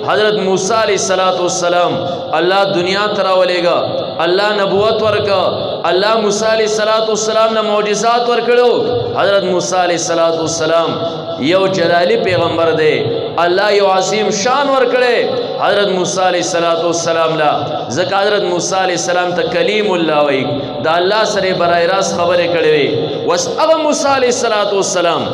حضرت موسی علیہ السلام الله دنیا تراولېګا، الله نبوت ورکا، الله موسی علیہ السلام نه معجزات ورکړو. حضرت موسی علیہ السلام یو جلالی پیغمبر دی، الله یو عظیم شان ورکړي حضرت موسی علیہ السلام لا. ځکه حضرت موسی علیہ السلام ته کلیم الله وایي، دا الله سره برای راست خبرې کړې وي. وس هغه موسی علیہ السلام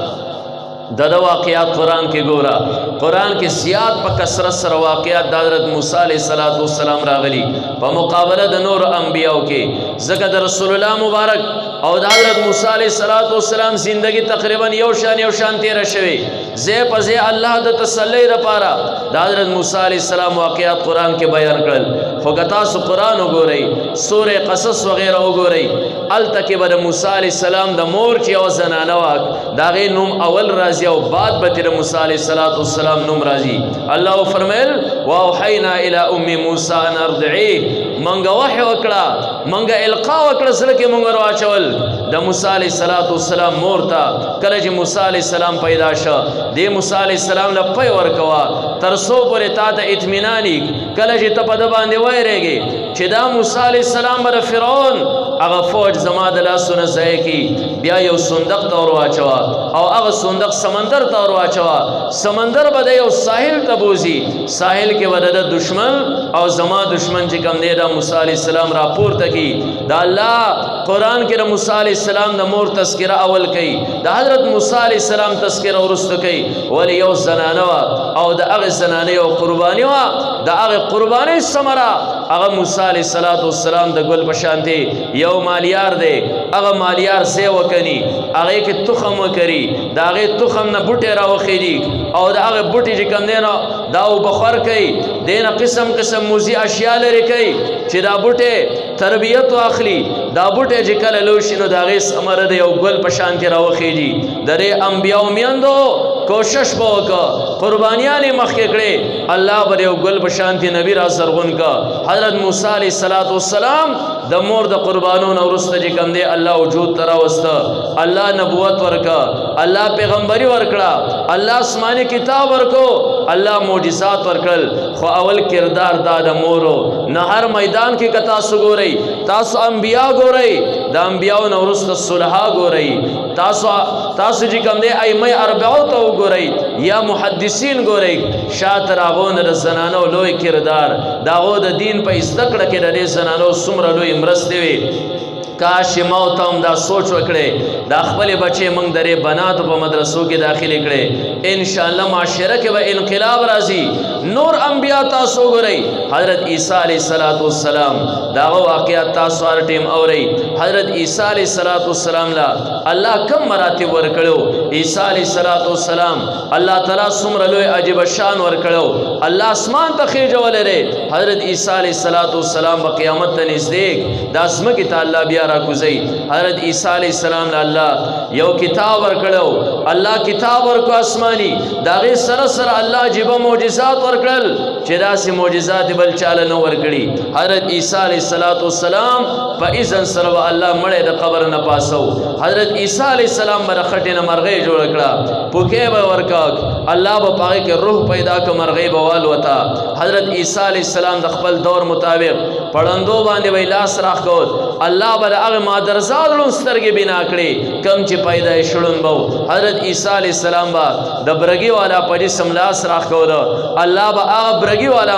دا واقعات قرآن کې ګورا، قرآن کې زیات په کثرت سره واقعات د حضرت موسی علیہ السلام راغلي په مقابله د نور انبیاو کې. ځکه د رسول الله مبارک او د حضرت موسی علیہ السلام زندگی تقریبا یو شان تیره شوی. زی په زی الله د تسلی لپاره د حضرت موسی علیہ السلام واقعات قرآن کې بیان کړل. خو که تاسو قرآن وګورئ، سورہ قصص وغیرہ وګورئ، هلته کې به د موسی علیہ السلام د مور چې یوه زنانه وه د هغې نوم اول راځي او بعد به د موسی علیہ السلام نوم راځي. الله فرمیل واوحینا الی ام موسی ان ارضعیه، منګه وحی وکړه، منګه القا وکړه، زړه کې منګه واچول د موسی علیہ السلام مور ته. کله چې موسی علیہ السلام پیدا شه، د موسی علیہ السلام له پی ورکوه تر څو پورې تا ته اطمینان وي. کله چې ته په ده باندې ویرېږې چې دا موسی علیہ السلام به د فرعون هغه فوج زما د لاسونه ضایع کړي، بیا یو صندوق ته ور واچوه او هغه صندوق سمندر ته ور واچوه. سمندر به د یو ساحل ته بوځي، ساحل کې به د دشمن او زما دشمن چې کوم دی دا موسی علیہ السلام راپورته کړي. دا الله قرآن کې د موسی علیہ السلام د مور تذکره اول کوي، د حضرت موسی علیہ السلام تذکره وروسته کوي. ولې یو زنانه وه او د هغې زنانې یو قرباني وه، د هغې قربانۍ ثمره هغه موسی علیہ السلام د ګل په شانتې یو مالیار دی. هغه مالیار ځای وکني، هغې کې تخم وکري، د هغې تخم نه بوټی راوخېږي او د هغې بوټي چې کوم دی نو دا اوبه کوي، دی نه قسم قسم موزي اشیا لرې کوي چې دا بوټی تربیت واخلي. دا بوټی چې کله لوی شي نو د هغې ثمره د یو ګل په شانتې راوخېږي. د دې انبیاو میندو کوشش به وکړه، قربانیانې مخکې کړې، الله به د یو ګل په شانتې نبي را زرغون کا. حضرت موسی علیہ السلام د مور د قربانو نه وروسته چې کوم دی الله وجود ته راوسته، الله نبوت ورکا، الله پیغمبري ورکړه، الله آسماني کتاب ورکو، الله معجزات ورکړل. خو اول کردار دا د مورو نه. هر میدان کې که تاسو ګورئ، تاسو انبیا ګورئ، د انبیاو نه وروسته صلحا ګورئ، تاسو چې کوم دی ائمه اربعو ته وګورئ یا محدثین ګورئ، شاته هغو نه د زنانو لوی کردار، د هغو د دین په زده کړه کې د دې زنانو څومره لوی مرستې وي. کاش ما ته هم دا سوچ وکړې دا خپلې بچې موږ د دې بناتو په مدرسو کې داخلې کړې، انشاءالله معاشره کې به انقلاب راځي. نور انبیا تاسو وګورئ، حضرت عیسی علیہ السلام دا هغه واقعات تاسو هر ټیم اورئ. حضرت عیسی علیہ السلام لا الله کم مراتب ورکړو. عیسی علیہ السلام الله تعالی څومره لوی عجیب شان ورکړو، الله اسمان ته خېجولی دی. حضرت عیسی علیہ السلام به قیامت ته نږدې دا ځمکې ته الله بیا راکوزئ. حضرت عیسی علیہ السلام له الله یو کتاب ورکړو، الله کتاب ورکو آسماني، د هغې سره سره الله عجیبه معجزات ورکړل چې داسې معجزات بل چاله نه ورکړي. حضرت عیسی علیہ السلام په اذن سره به الله مړی د قبر نه پاسو. حضرت عیسی علیہ السلام به د خټې نه مرغۍ جوړه کړه، پوکې به ورکړه، الله به په هغې کې روح پیدا کړه، مرغۍ به والوته. حضرت عیسی علیہ السلام د خپل دور مطابق پړندو باندې به لاس راښکول، الله به د هغه مادرزاد ړوند سترګې بنا کړې کوم چې پیدا یې شړوند به. حضرت عیسی علیہ السلام به د برګي والا په جسم لاس راښکوله، الله به هغه برګي والا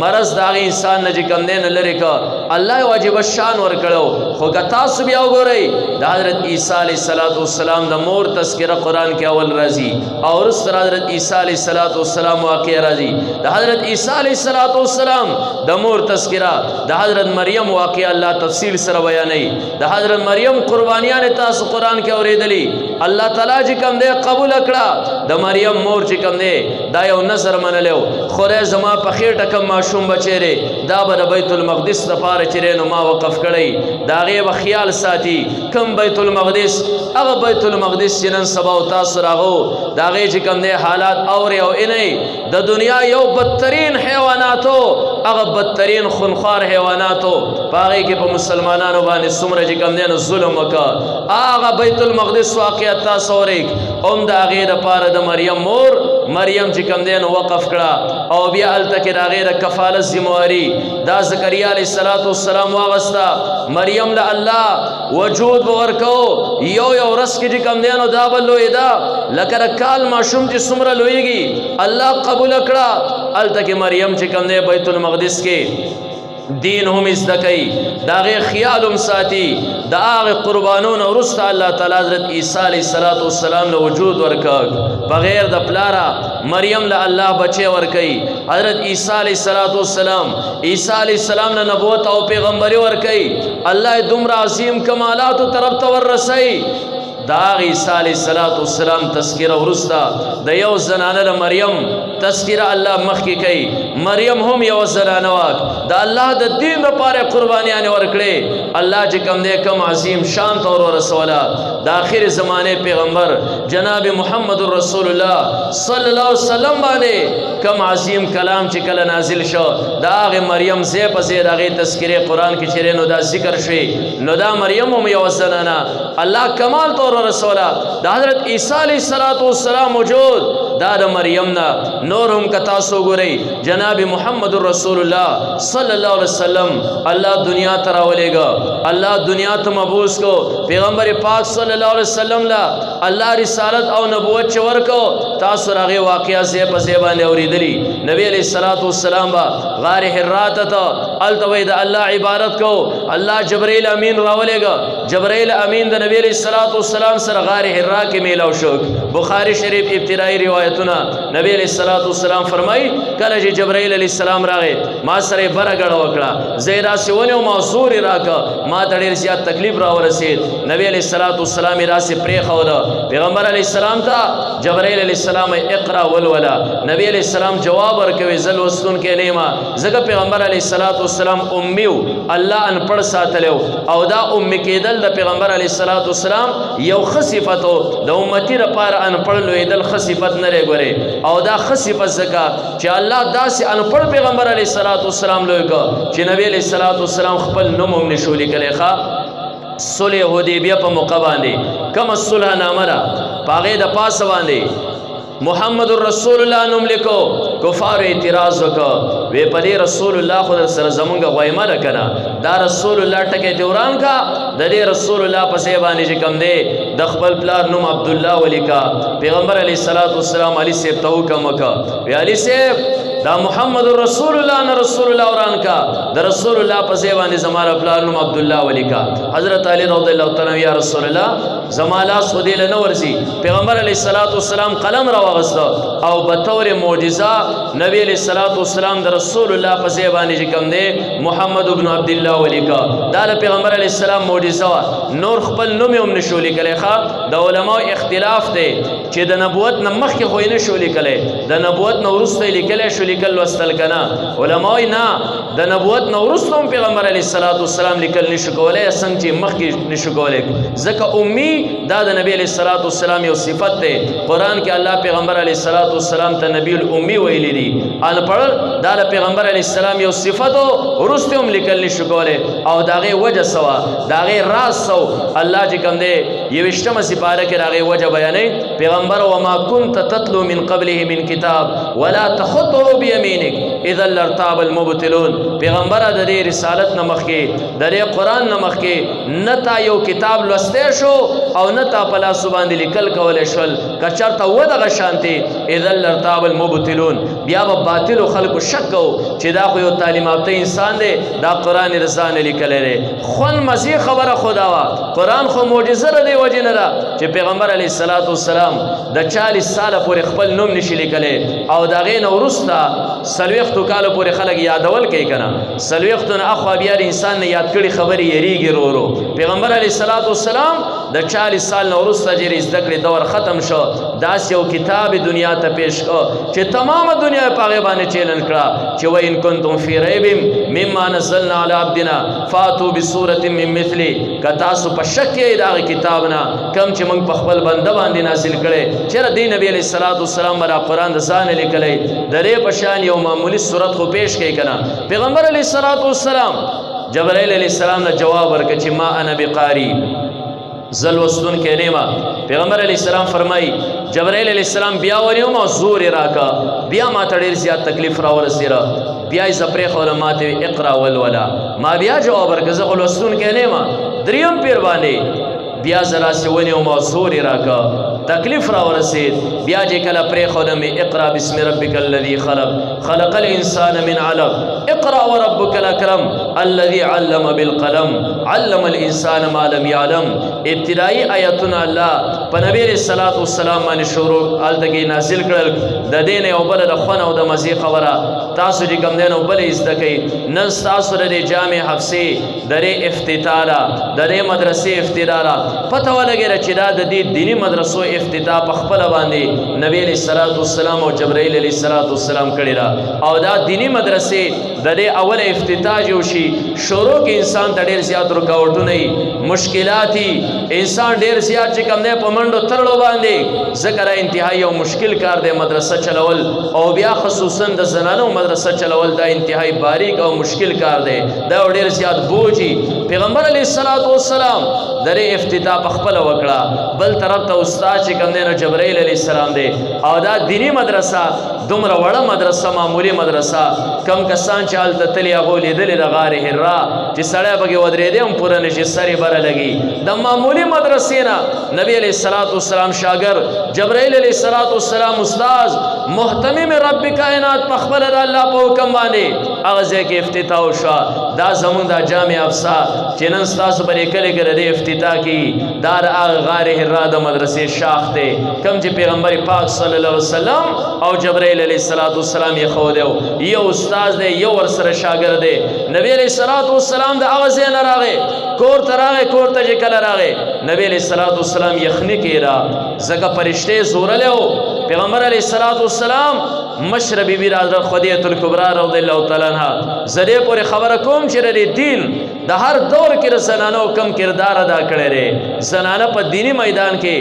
مرض د هغې انسان نه چې کوم دی نه لرې کړه، الله یې واجبه شان ورکړو. خو که تاسو بیا وګورئ د حضرت عیسی علیہ السلام د مور تذکره قرآن کې اول راځي او وروسته حضرت عیسی علیہ السلام واقع راځي. د حضرت عیسی علیہ السلام د مور تذکره، د حضرت مریم واقع الله تفصیل سره بیانوي. د حضرت مریم قربانیان تاسو قرآن کې اورېدلي، الله تعالی چې کوم دی قبول کړه. د مریم مور چې کوم دی دا یو نظر منلی، خدای زما په خېټه کوم ماشوم بچی دی دا به د بیت المقدس دپاره چې دی نو ما وقف کړی، د هغې به خیال ساتي. کوم بیت المقدس؟ هغه بیت المقدس چې نن سبا او تاسو راغو د هغې چې کوم دی حالات اورې او انئ. د دنیا یو بدترین حیواناتو، هغه بدترین خونخوار حیواناتو په هغې کې په مسلمانانو باندې څومره چې کوم دی نو ظلم وکړه. هغه بیت المقدس واقعیت تاسو اورئ، هم د هغې دپاره د مریم مور مریم چې کوم دی نو وقف کړه او بیا هلته کې د هغې د کفالت ذمواري دا زکریا علیه السلام واغسته. مریم له الله وجود به ورکو یو ورځ کې چې کوم دی نو دا به لویېده لکه د کال ماشوم چې څومره لویږي الله قبوله کړه. هلته کې مریم چې کوم دی بیت المقدس کې دین هم زده کوي د هغې خیال هم ساتي. د هغې قربانونو وروسته الله تعالی حضرت عیسی علیه السلام له وجود ورکړ بغیر د پلاره. مریم له الله بچی ورکوي. حضرت عیسی علیه السلام عیسی علیه السلام له نبوت او پیغمبري ورکوي. الله دومره عظیم کمالاتو طرف ته وررسوي. دا عیسی علیه السلام تذکره وروسته د یو زنانه د مریم تذکره الله مخکې کوي. مریم هم یو زنانه وه د الله د دین دپاره قربانیانې ورکړې. الله چې کوم دی کوم عظیم شان ته ورسوله. د آخر زمانې پیغمبر جناب محمد رسول الله صلی الله علیه وسلم باندې کوم عظیم کلام چې کله نازل شو د هغې مریم ځای په ځای د هغې تذکرې قرآن کې چیرې نو دا ذکر شوي نو دا مریم هم یو زنانه الله کمال ته ورسوله. د حضرت عیسی علیه السلام وجود دا د مریم نه. نور هم که تاسو ګورئ جناب محمد رسول الله صلی الله علیه وسلم الله دنیا ته راولېږه. الله دنیا ته مبعوث کو. پیغمبر پاک صلی الله علیه وسلم له الله رسالت او نبوت چې ورکو تاسو هغې واقعه ځای په ځای باندې اورېدلي. نبی علیه السلام به غار حرا ته ته هلته به د الله عبادت کو. الله جبرائیل امین راولېږه. جبرائیل امین د نبی علیه السلام سره غار حرا کې میلاو شو. بخاری شریف ابتدایي روایتونه نبی علیه السلام فرمایي کله چې جبرائیل علیه السلام راغی ما سره یې بره ګډه وکړه زه یې راسې ونیوم او زور یې راکړه ما ته ډېر زیات تکلیف راورسېد. نبی علیه السلام یې راسې پرېښوده. پیغمبر علیه السلام ته جبرائیل علیه السلام اقرا ولوله. نبی علیه السلام جواب ورکوي زه لوستونکی نه یم ځکه پیغمبر علیه السلام امي و الله انپړ ساتلی او دا امي کېدل د پیغمبر علیه السلام یو ښه صفت و. د امتي دپاره انپړ لویېدل ښه صفت نه دی ګورې او دا ښه صفت ځکه چې الله داسې انپړ پیغمبر علیه السلام لوی کړه چې نبی علیه السلام خپل نوم هم نشو لیکلی. ښه صلح حدیبیه په موقع باندې کومه صلح نامه ده په هغې د پاسه باندې محمد رسول الله نوم لیکو. کفار اعتراض وکړه وی په دې رسول الله خو در سره زمونږ غویمه ده که نه دا رسول الله ټکی دې وران کا د دې رسول الله په ځای باندې چې کوم دی د خپل پلار نوم عبدالله ولیکا. پیغمبر علیه السلام علي صاحب ته حکم وکړه وی علي صاحب دا محمد رسول الله نه رسول الله وران کا د رسول الله په ځای باندې زما د پلار نوم عبدالله ولیکا. حضرت علي رضی الله تعالی یا رسول الله زما لاس خو دې له نه ورځي. پیغمبر علیه السلام قلم راواغسته او بطور معجزه نبی علیه السلام د رسول الله په ځای باندې چې کوم دی محمد ابن عبدالله ولیکا. دا د پیغمبر علیه السلام معجزه وه. نور خپل نوم یې هم نشو لیکلی. ښه د علماو اختلاف دی چې د نبوت نه مخکې خو یې نشو لیکلی د نبوت نه وروسته یې لیکلی شو لیکل لوستل که نه. علماوی نه د نبوت نه وروسته هم پیغمبر علیه السلام لیکل نشو کولی څنګه چې مخکې نشو کولی ځکه امي دا د نبی علیه السلام یو صفت دی. قرآن کې الله پیغمبر علیه السلام ته نبی الامي ویلی دي. انپړ دا د پیغمبر علیه السلام یو صفت و وروسته هم لیکل نشو کولی او د هغې وجه څه وه د هغې راز څه الله چې کوم دی 21مه سپاره کې د هغې وجه بیانوي. پیغمبر وما كنت تتلو من قبله من کتاب ولا تخطه بيمينك اذا لارتاب المبطلون. پیغمبر د دې رسالت نه مخکې د دې قرآن نه مخکې نه تا یو کتاب لوستی شو او نه تا په لاسو باندې لیکل کولی شول که چېرته و دغه شانتې اذا لارتاب المبطلون بیا به باطلو خلکو شک کوو چې دا خو یو تعلیم یافته انسان دی دا قرآن یې رضا نه لیکلی دی. خوند مزې خبره خو دا وه قرآن خو معجزه د دې وجې نه ده چې پیغمبر علیه السلام د 40 ساله پورې خپل نوم نشي لیکلی او د هغې نه وروسته 40 کاله پورې خلک یادول کوي که نه 40 نه اخوا بیا د انسان نه یاد کړي خبرې یریږي ورو. پیغمبر علیه السلام د 40 سال نه وروسته چې زده کړې دور ختم شو داسې یو کتاب دنیا ته پیش کړ چې تمامه دنیا یې په هغې باندې چیلنج کړه چې وان کنتم فی ریب مما نزلنا علی عبدنا فاتوا بصورة من مثلی. که تاسو په شک یې د هغې کتاب نه کوم چې موږ په خپل بنده باندې نازل کړی چېرې دی نبی علیه السلام به دا قرآن د ځانه لیکلی د دې په شان یو معمولي صورت خو پیش کوي که نه. پیغمبر علیه السلام جبرائیل علیه السلام نه جواب ورکړه چې ما انا بقاری زل وستون کې نیما پیغمبر علی السلام فرمای جبرائیل علی السلام بیا ونیو ما زور راکا بیا ما ته ډیر زیات تکلیف را ورسیره بیا زپری خو ما ته اقرا ولولا ما بیا جواب ورکړ زه ولستون کې نیما دریم پیر باندې بیا زرا سی ونیو ما زور راکا تکلیف را ورسید بیا چې کله پرې خودم اقرا بسم ربک الذی خلق خلق الانسان من علق اقرا وربک الاکرم الذي علم بالقلم علم الانسان ما لم يعلم ابتدائی آیاتنا الله په نبی رسول الله والسلام باندې شروع التګي نازل کړل د دین او بل د خون او د مزي خبره تاسو چې کوم دین او بل استکې نن تاسو د جامع حفصه درې افتتاح د دې مدرسې افتتاح پته ولګی چې دا د دې دینی مدرسو افتتاح په خپل باندې نبی علیہ الصلوۃ والسلام او جبرائیل علیہ الصلوۃ والسلام کړی را او دا دینی مدرسې د دې اول افتتاح جو شي شروع کې انسان ته ډېر زیات رکاوټونه مشکلاتي انسان ډېر زیات چې کوم نه پمنډو ترلو باندې ذکر انتهایی او مشکل کار دی مدرسه چلول او بیا خصوصا د زنانو مدرسه چلول دا انتهایی باریک او مشکل کار دی دا ډېر زیات بوجي پیغمبر علیہ الصلوۃ والسلام درې افتتاح په خپل وکړه بل طرف ته استاد چې کوم دی جبرائیل علیہ السلام دی او دا دینی مدرسه دومره وړه مدرسه معمولی مدرسه کم کسان چې هلته تللی هغو لیدلې د غار حرا چې سړی پکې ودرېدی هم پوره نشي سر یې بره لګي د معمولی مدرسې نه نبی علیہ الصلوۃ والسلام شاګرد جبرائیل علیہ الصلوۃ والسلام استاذ محتمم رب کائنات په خپله د الله په حکم باندې هغه ځای کې افتتاح وشوه دا زمونږ دا جامع افسا چې نن ستاسو په دې کلي کې د دې افتتاح کې دا د هغه غار حرا د مدرسې شاخ دی کوم چې پیغمبر پاک صلی الله علیه وسلم او جبرائیل علیہ الصلوۃ والسلام یې ښودی یو استاد دی یو ورسره شاګرد دی نبی علیہ الصلوۃ والسلام د هغه ځای نه راغی کور ته راغی کور ته چې کله راغی نبی علیہ الصلوۃ والسلام یخني کې را ځکه فرشتې زورلی و پیغمبر علیہ الصلوۃ والسلام مشر بی بی حضرت خدیجه الکبری رضی الله تعالی عنها زده پورې خبره کوم چې د دین د هر دور کې د زنانو کم کردار ادا کړی دی زنانه په دینی میدان کې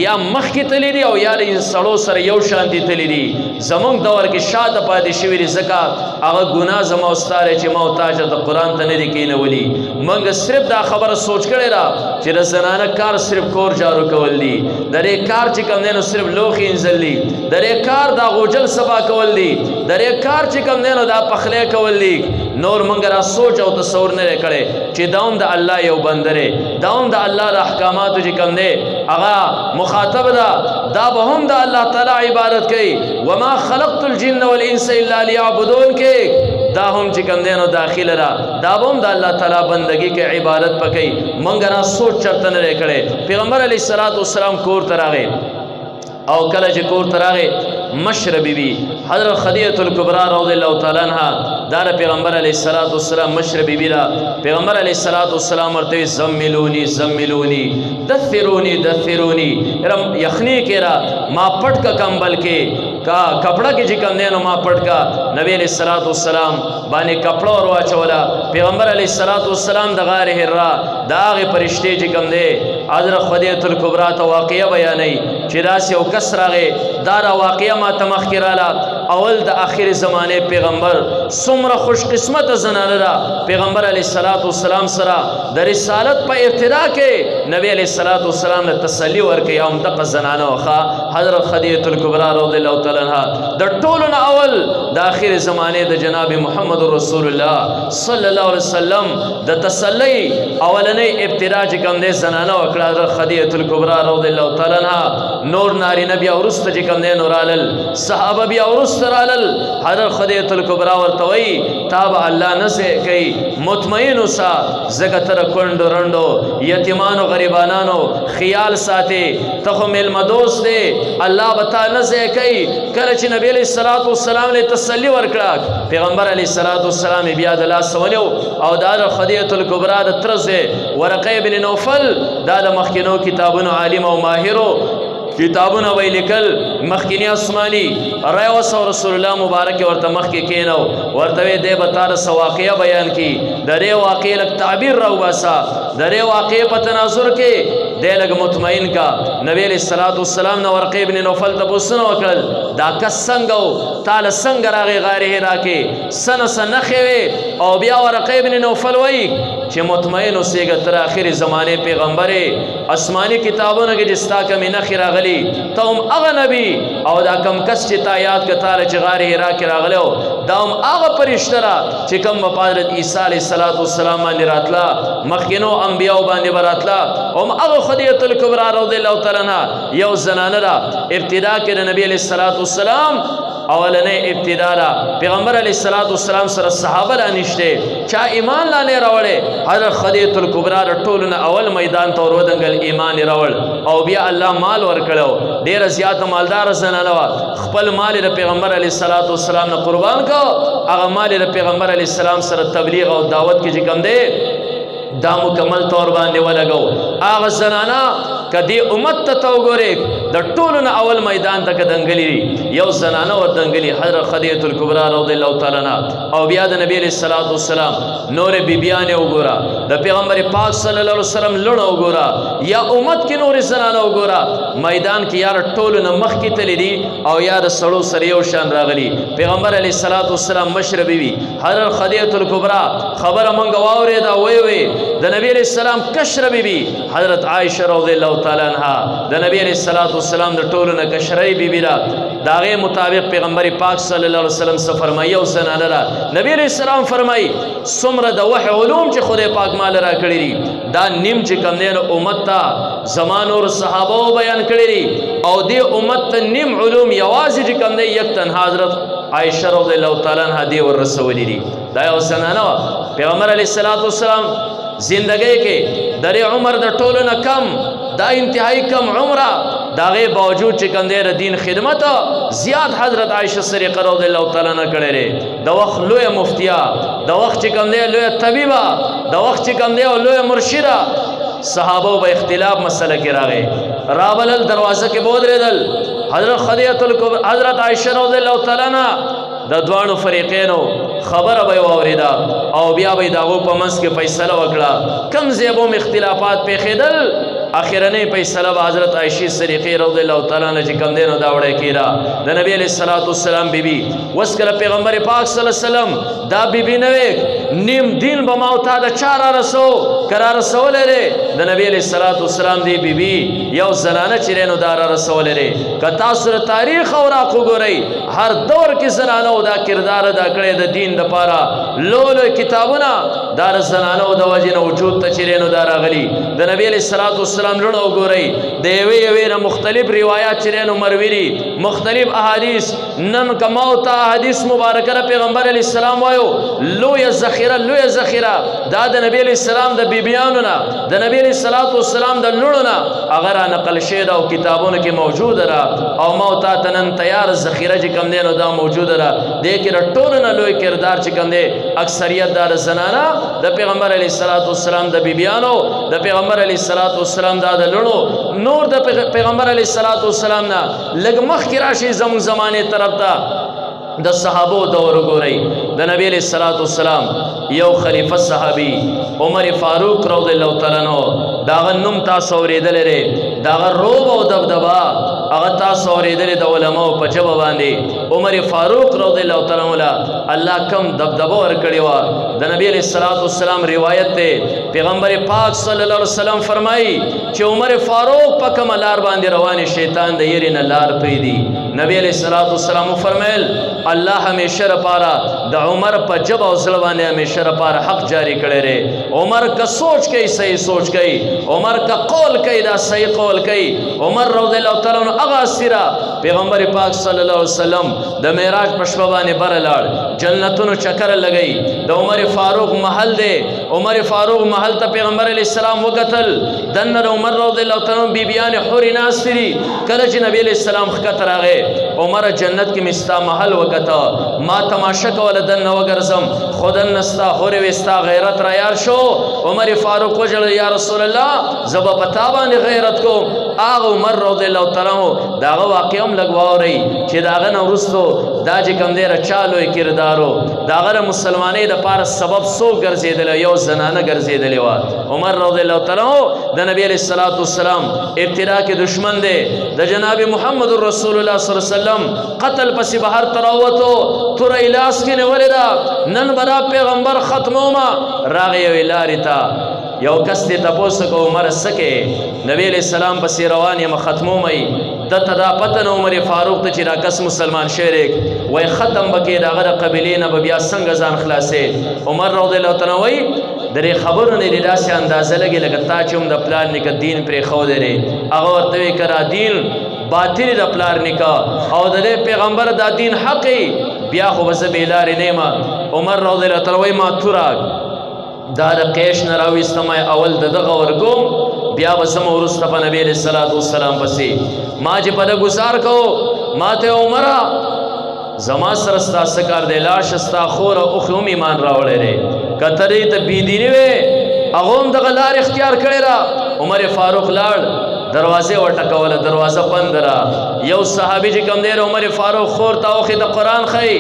یا مخکې تللی دي او یا د سړو سره یو شانتي تللی دي زمونږ دور کې شاته پاتې شوي دي ځکه هغه ګناه زما او ستا دی چې ما او تا چې د قرآن ته نه دي کښېنولي موږ صرف دا خبره سوچ کړې ده چې د زنانه کار صرف کور جارو کول دي د دې کار چې کوم دی نو صرف لوښي انځل دي د دې کار دا غوجل صفا کول دي د دې کار چې کوم دی نو دا پخلی کول دي نور منګ را سوچ او تصور نه کړي چې دا هم د الله یو بندره دا هم د الله د احکاماتو چې کوم دی هغه مخاطب ده دا به هم د الله تعالی عبادت کوي وما خلقت الجن والانس الا ليعبدون کې دا هم چې کوم دی نو داخله را دا به هم د الله تعالی بندگی کې عبادت پکې منګ را سوچ چرته نه کړي پیغمبر علیہ الصلوۃ والسلام کور ته راغی او کله چې کور ته راغی مشر بی بی حضرت خدیجه الکبری رضی الله تعالی عنها دا پیغمبر علیہ الصلوۃ والسلام مشر بی بی را پیغمبر علیہ الصلوۃ والسلام ورته زملونی زملونی دثرونی دثرونی رم یخنی کرا ما پټ کا کمبل کې کا کپڑا کې چې کوم دی نو ما پټ کا نبی علیہ الصلوۃ والسلام باندې کپڑا ور واچولا پیغمبر علیہ الصلوۃ والسلام د غار حرا دا غي فرشتي چې کوم دی حضرت خدیجه الکبری ته واقعیا بیانې چې داسې یو کس راغی دا را واقعیا ما ته مخکې راله اول د آخر زمانه پیغمبر څومره خوش قسمت زنانه ده پیغمبر علیہ الصلوۃ والسلام سره د رسالت په ابتدا کې نبی علیہ الصلوۃ والسلام له تسلی ورکړي او دغه زنانه واخا حضرت خدیجه الکبری رضی الله تعالی عنها د ټولو نه اول د آخر زمانه د جناب محمد رسول الله صلی الله علیه وسلم د تسلی اولنې ابتدا چې کوم دی زنانه وکړه حضرت خدیجه الکبری رضی الله تعالی عنها نور ناری نبی اورست چې کوم دی نورالل صحابه بیا اورست رالل حضرت خدیجه الکبری ورته وی تاب الله نسه کوي مطمئن اوسه زګه تر کندو رندو یتیمانو غریبانانو خیال ساتي ته مل مدوس دی الله بتا نسه کوي کله چې نبی علیہ الصلوۃ والسلام له تسلی ورکړه پیغمبر علیہ الصلوۃ والسلام بیا د لاس ونیو او دا د خدیجه الکبری د ترزه ورقه ابن نوفل دا د مخکینو کتابونو عالم او ماهرو کتابونه ویلیکل مخکینی آسمانی رایوس او رسول الله مبارک ورته مخکې کینو ورته دې به تار سواقعه بیان کی د دې واقعې لک تعبیر راو باسا د دې واقعې په تناظر کې دی لږ مطمئن کا. نبی علیہ الصلوۃ والسلام نه ورقې ابن نوفل ته پوښتنه وکړل دا کس څنګه و تاله څنګه راغی غار حرا کې څه نښې وې او بیا ورقې ابن نوفل وایي چې مطمئن اوسېږه تر آخر زمانې پیغمبرې آسماني کتابونو کې چې ستا کمې نښې راغلي ته هم هغه نبي او دا کم کس چې تا یاد که تاله چې غار حرا کې راغلی و دا هم هغه فرشته را چې کوم به په حضرت عیسی علیه السلام باندې راتله مخکینو انبیاو باندې به راتله هم هغه خدیجة الکبرا رضی الله تعالی عنها یو زنانه را ابتدا کې د نبی علیه السلام اولنې ابتدا را پیغمبر علیه السلام سره صحابه را نشته چا ایمان لا نه راوړې حضرت خدیجة الکبرا د ټولو نه اول میدان ته ور ودنګل ایمان یې راوړ او بیا الله مال ورکړو ډېره زیاته مالدار زنانه وه خپل مال د پیغمبر علیه السلام نه قربان کو هغه مال د پیغمبر علیه السلام سره تبلیغ او دعوت کې چې کوم دی دا مکمل طور باندې ولګو. هغه زنانه کدی امت ته وګورئ د ټولو نه اول میدان ته دنګلي یو زنانه ور دنګلي حضرت خدیجة الکبرا رضی الله تعالی عنها او بیا د نبی علیہ السلام نور بیبیانې وګوره د پیغمبر پاک صلی الله علیه وسلم لونه وګوره یا امت کې نور زنانه وګوره میدان کې یار ټولو نه مخکې تللی دي او یا د سړو سره یو شان راغلي. پیغمبر علیه السلام مشره بیبي حضرت خدیجة الکبرا خبره مونږ واورېده وی د نبی علیہ السلام کشره بیبي حضرت عائشه رضی الله تعالی عنها د نبی علیہ السلام د ټولو نه کشرۍ بیبي را د هغې مطابق پیغمبر پاک صلی الله علیه وسلم څه فرمایي او زنانه را نبی علیہ السلام فرمایي څومره د وحی علوم چې خدای پاک مال را کړي دي دا نیم چې کوم دی نو امت ته زما نور صحابو بیان کړي دي او دې امت ته نیم علوم یوازې چې کوم دی یک تنها حضرت عائشه رضی الله تعالی عنها دې ور رسولي دي. دا یو زنانه وه پیغمبر علیه السلام زندگی کې در عمر د ټولو نه کم دا انتهایی کم عمره دا غي باوجود چې کوم دی د دین خدمت زیات حضرت عائشه صدیقه رضی الله تعالی عنها کړی دی. د وخت لوی مفتیا د وخت چې کوم دی لوی طبيبه د وخت چې کوم دی لوی مرشده صحابه به اختلاف مسله کې راغی رابلل دروازه کې بودرېدل حضرت خدیجة الکبرا حضرت عائشه رضی الله تعالی عنها د دوانو فریقینو خبره به واوریدا او بیا به داغو په منځ کې فیصله وکړه کم زیبو اختلافات پیښېدل اخرنۍ فیصله به حضرت عائشې صدیقې رضی الله تعالی عنها چې کوم دی نو دا وړی کېده د نبی علیه السلام بیبي اوس کله پیغمبر پاک صلی الله علیه وسلم دا بیبي نه وې نیم دین به ما او تا د چا را رسو که را رسولی دی د نبی علیه السلام دی بیبي یو زنانه چې دی نو دا را رسولی دی. که تاسو د تاریخ اوراق وګورئ هر دور کې زنانو دا کردار ادا کړی د دین دپاره لوی کتابونه دا د زنانو د وجې نه وجود ته چې دی نو دا راغلي د نبی علیه السلام لونه وګورئ د یوې نه مختلف روایات چې دی نو مروي دي مختلف احادیث نن که ما ته احادیث مبارکه د پیغمبر علیه السلام وایو لویه ذخیره دا د نبی علیه السلام د بیبیانو نه د نبی علیه السلام د لوڼو نه هغه را نقل شوې ده او کتابونو کې موجوده ده او ما ته نن تیار ذخیره چې کوم دی نو دا موجوده ده دې کې د ټولو نه لوی کردار چې کوم دی اکثریت دا د زنانه د پیغمبر علیه السلام د بیبیانو د پیغمبر علیه السلام دا د لونو نور د پیغمبر علیه السلام نه لږ مخکې راشي زموږ زمانې طرف ته د صحابو دور وګورئ د نبی علیه السلام یو خلیفه صحابي عمر فاروق رضی الله تعالی عنہ داغه نوم تاسو اورېدلی دی داغه روب او دبدبه هغه تاسو اورېدلی د علماو په ژبه باندې عمر فاروق رضی الله تعالی عنہ الله کم دبدبه ورکړې وه د نبی علیه السلام روایت دی پیغمبر پاک صلی الله علیه وسلم فرمایي چې عمر فاروق په کومه لار باندې روان شیطان د یېرې نه لار پرېږدي نبی علیه السلام فرمایل الله همیشه لپاره د عمر په ژبه او زړه باندې همیشه لپاره حق جاری کړی دی. عمر که سوچ کوي صحیح سوچ کوي عمر که قول کوي دا صحیح قول کوي. عمر رضی الله تعالی عنہ هغه اسیره پیغمبر پاک صلی الله علیه وسلم د معراج په شپه باندې بره لاړ جنتونو چکر لګی د عمر فاروق محل دی عمر فاروق محل ته پیغمبر علیه السلام وکتل دنه د عمر رضی الله تعالی عنہ بیبیان حورې ناستې دي کله چې نبی علیه السلام ښکته راغی عمر جنت کې مې ستا محل وکته ما تماشه کوله دنه وګرځم خو دنه ستا حورې وې ستا غیرت را یار شو عمر فاروق وژړل یا رسول الله زه به په تا باندې غیرت کوم هغه عمر رضی الله تعالی عنہ عنه داغه واقع هم لږ واورئ چې د هغه نه وروستو دا چې کوم دی چا لوی کردارو د هغه د مسلمانۍ دپاره سبب څوک ګرځېدلی یو زنانه ګرځېدلې وه عمر رضی الله تعالی عنه د نبی علیه الصلاة والسلام ابتدا کې دشمن دی د جناب محمد رسول الله صلی الله علیه وسلم قتل پسې بهر ته راووتو توره یې لاس کې نیولې ده نن به دا پیغمبر ختمومه راغی یوې لارې ته یو کس دې تپوس کو عمر سکه نبی علیہ السلام پسې روان یم ختمومئ دته دا پته نه عمر فاروق ته چې دا کس مسلمان شریک وای ختم بکې د هغه د قبیلې نه به بیا څنګه ځان خلاصې عمر رضی الله تعالی وایي درې خبرو نه دې داسې اندازه لګي لکه تا چې هم د پلار نیکه دین پرېښودی دی هغه ورته وایي که را دین باطل د پلار نیکه او د دې پیغمبر دا دین حق بیا خو به زه بې لارې نه یم عمر رضی الله تعالی وایي ما توراک دا د قیش نه راویستم اول د دغه ورکوم بیا به زما وروسته په نبي علیه الصلاة والسلام پسې ما چې په ده ګزار کو ما ته عمره زما سره ستا څه کار دی لاړ شه ستا خور او اوښې هم ایمان راوړی دی که ته دې ته بېدیني وې هغه هم دغه لار اختیار کړې ده عمر فاروق لاړ دروازې وټکوله دروازه بنده را یو صحابي چې کوم دی عمر فاروق خور ته اوښې د قرآن ښیي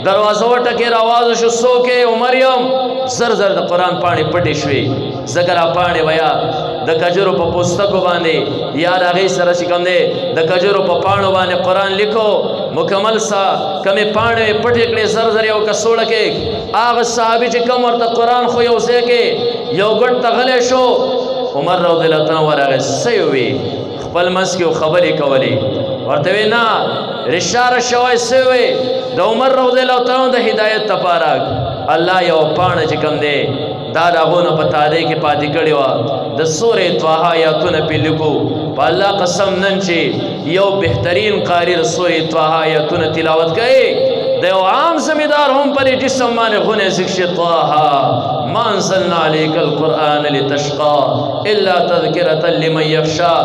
دروازه وټکې راوازه شو څوک یې عمر یم زر زر د قرآن پاڼې پټې شوې ځکه را پاڼې ویا د کجورو په پوستکو باندې یا د هغې سره چې کوم دی د کجورو په پاڼو باندې قرآن لیکو مکمل سا کمې پاڼې پټې کړې زر زر یو کڅوړه کې هغه صحابي چې کوم ورته قرآن خو یو ځای کې یو ګټ ته غلی شو عمر رضی الله تعالی ورغی څه یې ووې خپل منځ کې خبرې کولې ورته وی نه رشاره شوی څه وې د عمر رضی الله تعالی د هدایت تپاره الله یو پاڼه چې کوم دی دا د هغو نه په تادۍ کې پاتې کړې وه د سورې طه آیاتونه پې لیکو په الله قسم نن چې یو بهترین قاري د سورې طه آیاتونه تلاوت کوي د یو عام زمیدار هم پر جسم باندې غونې ذکر طه ما انزلنا عليك القرآن لتشقى الا تذکرة لمن یخشى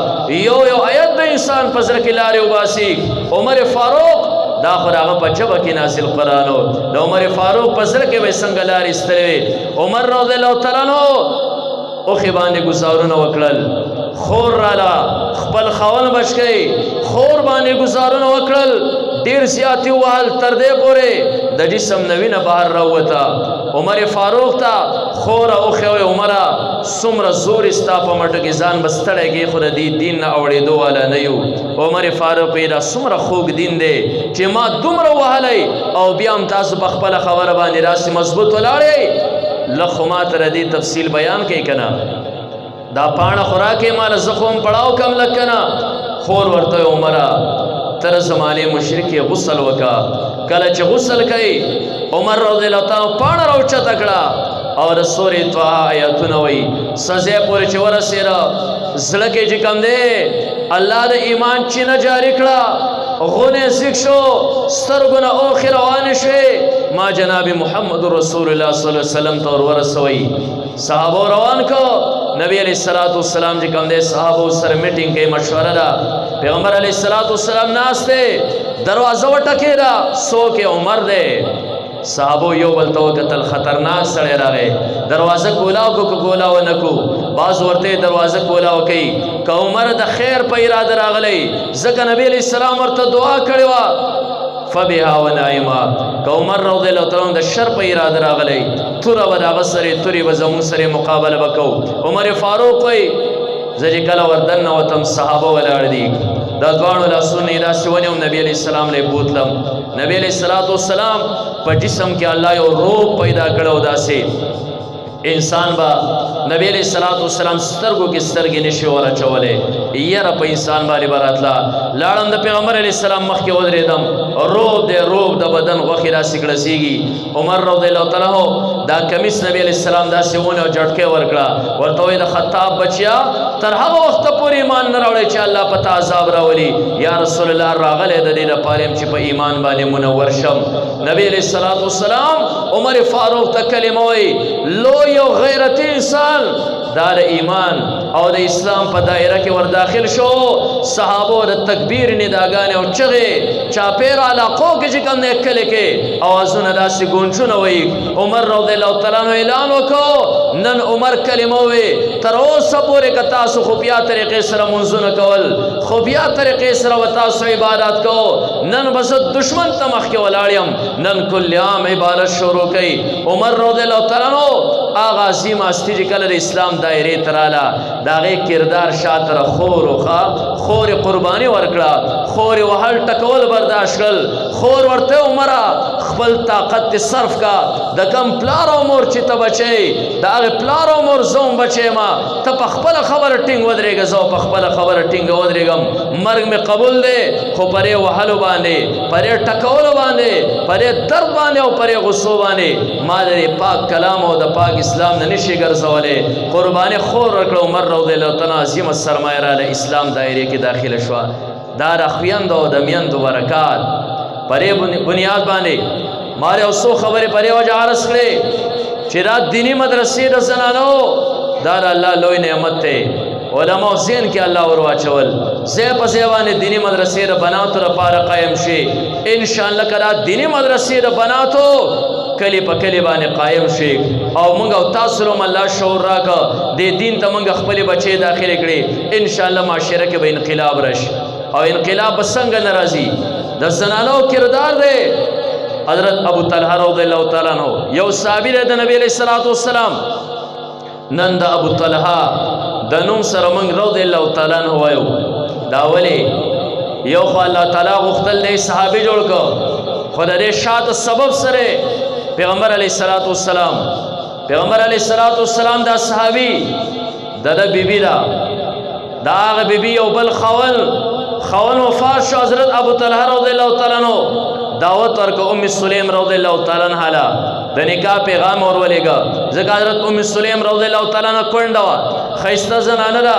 یو آیت د انسان په زړه کې لارې وباسي عمر فاروق دا خو د هغه په ژبه کې نازل قرآن و د عمر فاروق په زړه کې به یې څنګه لارې ایستلې وې عمر رضی الله تعالی عنه اوښې باندې ګزارونه وکړل خور راله خپل خاوند بچ کوي خور باندې ګزارونه وکړل ډېر زیات یې ووهل تر دې پورې د جسم نه وینه بهر راووته عمر فاروق ته خوره اوښې وایي عمره څومره زور ستا په مټو کې ځان به ستړی کړې خو د دې دین نه اوړېدو والا نه یو عمر فاروق یې دا څومره خوږ دین دی چې ما دومره وهلی او بیا هم تاسو په خپله خبره باندې راسې مضبوط ولاړئ لږ خو ما ته د دې تفصیل بیان کوي که نه دا پاڼه خو راکې ماله زه خو هم پړاو کم لږ که نه خور ورته وایي عمره تر زمانه مشرک غسل وکا کله چې غسل کوي عمر رضی الله تعالی پاڼه راوچته کړه او د سورې طه آیاتونه وایي سزا پورې چې ورسېده زړه کې چې کوم دی الله د ایمان چینه جاري کړه غونې زیږ شو سترګو نه اوښې روانې شوې ما جناب محمد رسول الله صلی الله علیه وسلم ته ورسوئ صحابو روان کو نبی علیہ الصلوۃ والسلام چې کوم دی صحابو سره میټینګ کوي مشوره ده پیغمبر علیہ الصلوۃ والسلام ناست دی دروازه وټکېده څوک یې عمر دی صحابو یو بل ته وکتل خطرناک سړی راغی دروازه کولاو کو کولاو نه کو بعض ورته دروازه کولاو کوي که عمر د خیر په اراده راغلی ځکه نبی علیہ السلام ورته دعا کړې وه فبها ونعما که عمر رضی الله تعالی د شر په اراده راغلی توره به د هغه سرې تورې به زموږ سرې مقابله به کوو عمر فاروق وایي زه چې کله وردن نوتم صحابه ولاړ دي دا دواړو لاسونه یې داسې ونیوم نبي علیه السلام له یې بوتلم نبي علیه الصلاة والسلام په جسم کې الله یو روح پیدا کړی داسې انسان با نبی علیہ الصلوۃ والسلام سترګو کې سترګې نشي ورچولې یره په انسان باندې براتلا لاړم د پیغمبر علیہ السلام مخ کې ودرېدم روب د بدن غوښې راسې کړسېږي عمر رضی الله تعالی عنہ دا کمیس نبی علیہ السلام داسې ونه او جټکې ورکړه ورته وایي د خطاب بچیا تر هغه وخته پورې ایمان نه راوړی چې الله په تا عذاب راولي یا رسول الله راغلی د دې لپاره یم چې په ایمان باندې منور شم نبی علیہ الصلوۃ والسلام عمر فاروق ته کلمه وایي لوی یو غیرتی انسان دا د ایمان او د اسلام په دایره کې ور داخل شو. صحابو د تکبیر نداګانې او چغې چاپیر علاقو کې چې کوم نه کله کې اوازونه داسې ګونجونه وایي. عمر رضی الله تعالی عنہ اعلان وکړو نن عمر کلمه وې تر اوسه پورې که تاسو خفیه طریقې سره منځونه کول، خفیه طریقې سره و تاسو عبادت کو، نن بس دشمن ته مخکې ولاړ یم، نن کل عام عبادت شروع کړي. عمر رضی الله تعالی عنہ هغه عظیم هستي چې کله د اسلام دایرې ته راله د هغې کردار شاته خور وخوا خور قرباني ورکړه، خور وهل ټکول برداشت کړل. خور ورته عمره خپل طاقت ته صرف کا، د کم پلار او مور چې ته بچې د هغې پلار او مور زوم بچې ما ته په خپله خبره ټینګ ودرېږه، زه په خپله خبره ټینګ ودرېږم. مرګ مې قبول دی خو پرې وهلو باندې، پرې ټکولو باندې، پرې درد باندې او پرې غصو باندې ما د پاک کلام او د پاک اسلام نه نشي ګرځولی. قرباني خور ورکړه. عمر رضی الله تعالی عظیمه سرمایه راله اسلام دایرې کې داخله شوه. دا د خویندو او د میندو برکات پرې بنیاد باندې ما یو څو خبرې پرې وجه عرض کړې چې دا دیني مدرسې د زنانو دا د الله لوی نعمت دی. علماء ذهن کې الله ور واچول ځای په ځای باندې دیني مدرسې د بناتو لپاره قایم شي. انشاءالله که دا دیني مدرسې د بناتو کلی په کلی باندې قایم شي او موږ او تاسو هم الله شعور راکړه دې دین ته موږ خپلې بچې داخلې کړې. انشاءالله معاشره کې به انقلاب راشي. او انقلاب به څنګه نه راځي؟ د زنانو کردار دی. حضرت ابو طلحه رضی الله تعالی عنہ یو صحابي دی د نبی علیه الصلاۃ والسلام. نن د ابو طلحه د نوم سره موږ رضی الله تعالی عنہ وایو. دا ولې یو خو الله تعالی غوښتل دی صحابي جوړ کړه، خو د دې شاته سبب سره پیغمبر علیه الصلاۃ والسلام پیغمبر علیه الصلاۃ والسلام دا صحابي د بیبي دا هغه بیبي یو بل خاون وفات شو. حضرت ابو طلحه رضی الله تعالی عنہ دعوت ورکړه ام سلیم رضی الله تعالی عنها له د نکاح پیغام ورولېږه. ځکه حضرت ام سلیم رضی الله تعالی عنها کونډه وه، ښایسته زنانه ده.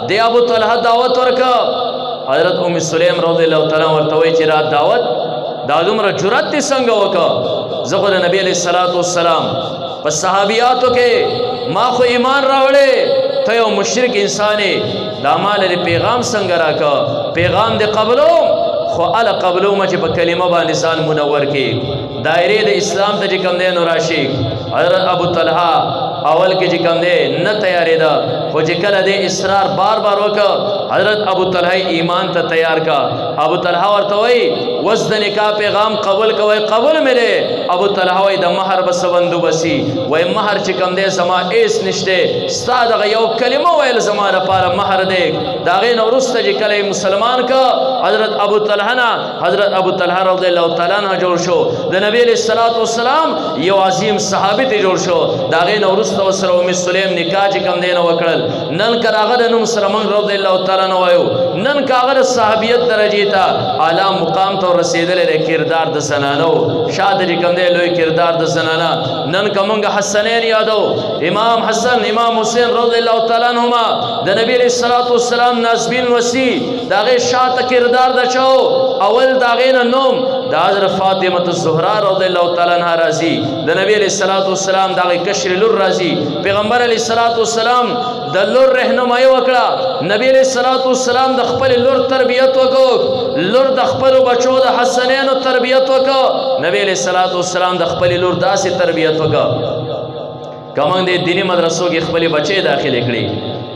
د ابو طلحه دعوت ورکړه. حضرت ام سلیم رضی الله تعالی عنها ورته وایي چې را دعوت دا دومره جرأت دې څنګه وکړه؟ زه خو د نبي علیه الصلاۃ والسلام په صحابیاتو کې ما خو ایمان راوړی، ته یو مشرک انسان یې، دا ما لرې پیغام څنګه راکړه؟ پیغام دې قبلوم خو اله قبلومه چې په کلمه باندې ځان منور کړي، دایرې د اسلام ته چې کوم دی نو راشي. حضرت ابو طلحه اول کې چې کوم دی نه تیارېده، خو چې کله دې اصرار بار بار وکړه حضرت ابو طلحه ایمان ته تیار کا. ابو طلحه ورته وایي وس د نکاح پیغام قبول کوئ؟ قبول مې دی. ابو طلحه وایي د مهر به څه بندوبسي؟ وایي مهر چې کوم دی زما ایس نشته، ستا دغه یو کلمه ویل زما لپاره مهر دی. د هغې نه وروسته چې کله مسلمان کا حضرت ابو طلحه حضرت ابو طلحه رضی الله تعالی عنہ جوړ شو. د نبی علیہ الصلوۃ والسلام یو عظیم صحابي ته جوړ شو. د هغې نه وروسته ورسره ام سلیم نکاح چې کوم دی نه وکړل. نن که د هغه د نوم سره موږ رضی الله تعالی عنہ وایو، نن که هغه د صحابیت درجې ته اعلی مقام ته ورسېدلی دی. کردار د زنانو شاته چې کوم دی لوی کردار د زنانه. نن که موږ حسنین یادو، امام حسن امام حسین رضی الله تعالی عنهما د نبی علیہ الصلوۃ والسلام نازبین وسی د هغې شاته کردار د چا اول د هغې نه نوم د حضرت فاطمه الزهرا رضی الله تعالی عنها راځي. د نبی علیه الصلاۃ والسلام د هغې کشر لور راځي. پیغمبر علیه الصلاۃ والسلام د لور رهنمایي وکړه. نبی علیه الصلاۃ والسلام د خپلې لور تربیت وکړو، لور د خپلو بچو د حسنینو تربیت وکړه. نبی علیه الصلاۃ والسلام د خپلې لور داسې تربیت وکړه که موږ د دیني مدرسو کې خپلې بچې داخلې کړي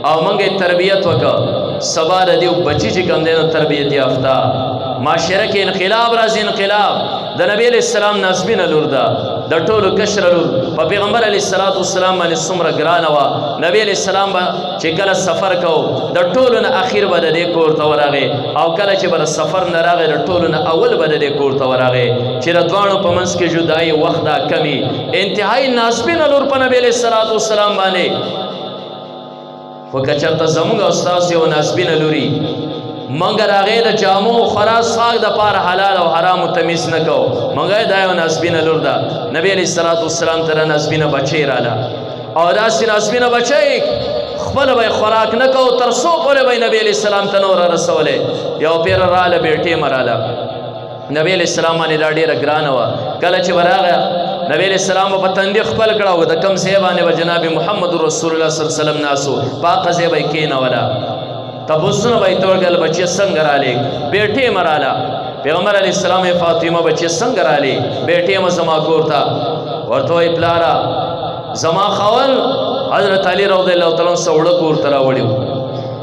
او موږ یې تربیت وکړه، سبا د دې بچي چې کوم دی نو تربیت یافته معاشره کې انقلاب راځي. انقلاب د نبی علیہ السلام نازبینه لور ده، د ټولو کشره لور. په پیغمبر علیه الصلاۃ والسلام باندې څومره ګرانه وه. نبی علیہ السلام به چې کله سفر کو د ټولو نه اخیر به د دې کور ته ورغی، او کله چې به د سفر نه راغی د ټولو نه اول به د دې کور ته ورغی. چې د دواړو په منځ کې جدایي وخت دا کمی انتهایی نازبینه لور په نبی علیہ الصلاۃ والسلام باندې. خو که چېرته زموږ او ستاسو یو نازبینه لوري موږ د هغې د جامو خوراک څښاک دپاره حلال او حرامو تمیز نه کوو، موږ یې دا یو نازبینه لور ده. نبی علیه الصلاۃ والسلام ته د نازبینه بچی راله، او داسې نازبینه بچی خپله به یې خوراک نه کوو تر څو پورې به یې نبی علیه السلام ته نور رسولی. یو پیره راله بېټې مه راله، نبی علیه السلام باندې دا ډېره ګرانه وه. کله چې به راغی نبی علیہ السلام په تندې خپل کړه او د کم ځای باندې به جناب محمد رسول الله صلی الله علیه وسلم ناسو پاک ځای به کېنوله تبوسونه به یې تورګل بچې څنګه رالی بیټې مراله پیغمبر علیه السلام فاطمه بچې څنګه رالی بیټې م زما کور ته ورته وایي پلاره زما خاون حضرت علی رضی الله تعالی عنہ سوړه کور ته راوړي